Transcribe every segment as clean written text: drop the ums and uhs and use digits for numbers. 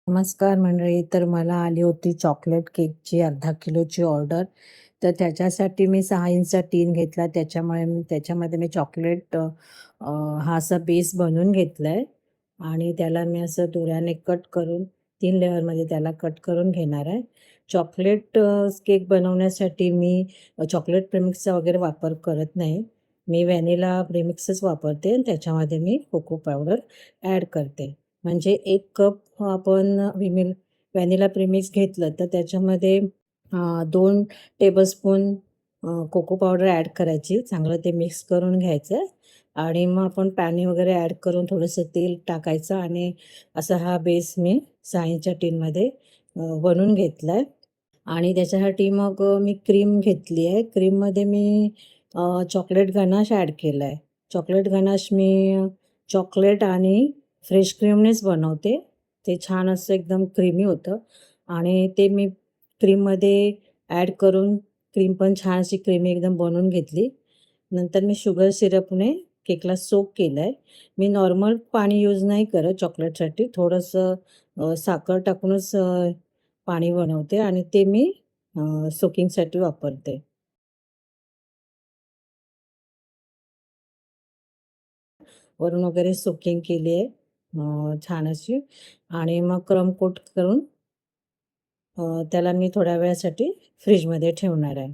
नमस्कार मंडळी. तर मला आली होती चॉकलेट केकची अर्धा किलोची ऑर्डर. तर त्याच्यासाठी मी 6 इंचचा टीन घेतला. त्याच्यामध्ये मी चॉकलेट हा असा बेस बनवून घेतला आहे आणि त्याला मी असं दोऱ्याने कट करून 3 लेयरमध्ये त्याला कट करून घेणार आहे. चॉकलेट केक बनवण्यासाठी मी चॉकलेट प्रेमिक्सचा वगैरे वापर करत नाही. मी व्हॅनिला प्रेमिक्सच वापरते आणि त्याच्यामध्ये मी कोको पावडर ॲड करते. म्हणजे 1 कप आपण व्हॅनिला प्रेमिक्स घेतलं तर त्याच्यामध्ये 2 टेबलस्पून कोको पावडर ॲड करायची. चांगलं ते मिक्स करून घ्यायचं आणि मग आपण पाणी वगैरे ॲड करून थोडंसं तेल टाकायचं आणि असा हा बेस मी 6 इंचच्या टीनमध्ये बनवून घेतला आहे. आणि त्याच्यासाठी मग मी क्रीम घेतली आहे. क्रीममध्ये मी चॉकलेट गनाश ॲड केला आहे. चॉकलेट गनाश मी चॉकलेट आणि फ्रेश क्रीमनेच बनवते. ते छान असं एकदम क्रीमी होतं आणि ते मी क्रीममध्ये ॲड करून क्रीम पण छान अशी क्रीमी एकदम बनवून घेतली. नंतर मी शुगर सिरपने केकला सोक केलं आहे. मी नॉर्मल पाणी यूज नाही करत चॉकलेटसाठी. थोडंसं साखर टाकूनच पाणी बनवते आणि ते मी सोकिंगसाठी वापरते. वरून वगैरे सोकिंग केली आहे छान अशी आणि मग क्रम कोट करून त्याला मी थोड्या वेळासाठी फ्रिजमध्ये ठेवणार आहे.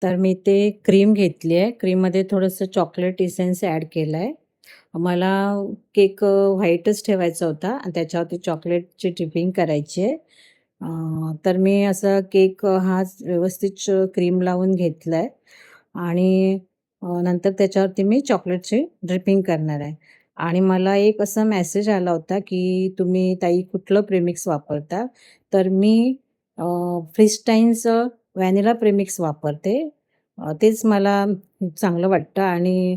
तर मी ते क्रीम घेतली आहे. क्रीममध्ये थोडंसं चॉकलेट इसेन्स ॲड केलं आहे. मला केक व्हाईटच ठेवायचा होता आणि त्याच्यावरती चॉकलेटची ड्रिपिंग करायची आहे. तर मी असा केक हा व्यवस्थित क्रीम लावून घेतला आहे आणि नंतर त्याच्यावरती मी चॉकलेटची ड्रिपिंग करणार आहे. आणि मला एक असा मेसेज आला होता, की तुम्ही ताई कुठलं प्रेमिक्स वापरता? तर मी फ्रीस्टाईनचं व्हॅनिला प्रेमिक्स वापरते. तेच मला चांगलं वाटतं आणि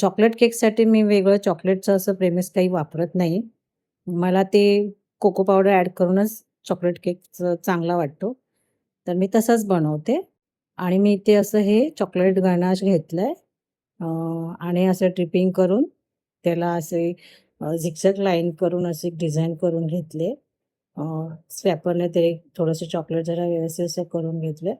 चॉकलेट केकसाठी मी वेगळं चॉकलेटचं असं प्रेमिक्स काही वापरत नाही. मला ते कोको पावडर ॲड करूनच चॉकलेट केकचं चांगला वाटतो. तर मी तसंच बनवते आणि मी इथे असं हे चॉकलेट गनाश घेतलंय आणि असं ड्रिपिंग करून त्याला असे झिगझॅग लाईन करून असे डिझाइन करून घेतले. स्क्रॅपरने ते थोडंसं चॉकलेट जरा व्यवस्थित असं करून घेतलं.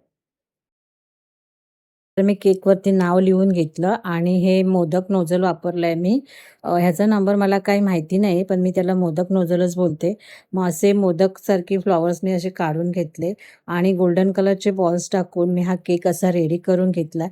तर मी केकवरती नाव लिहून घेतलं आणि हे मोदक नोझल वापरलं आहे मी. ह्याचा नंबर मला काही माहिती नाही, पण मी त्याला मोदक नोझलच बोलते. मग असे मोदकसारखे फ्लॉवर्स मी असे काढून घेतले आणि गोल्डन कलरचे बॉल्स टाकून मी हा केक असा रेडी करून घेतला.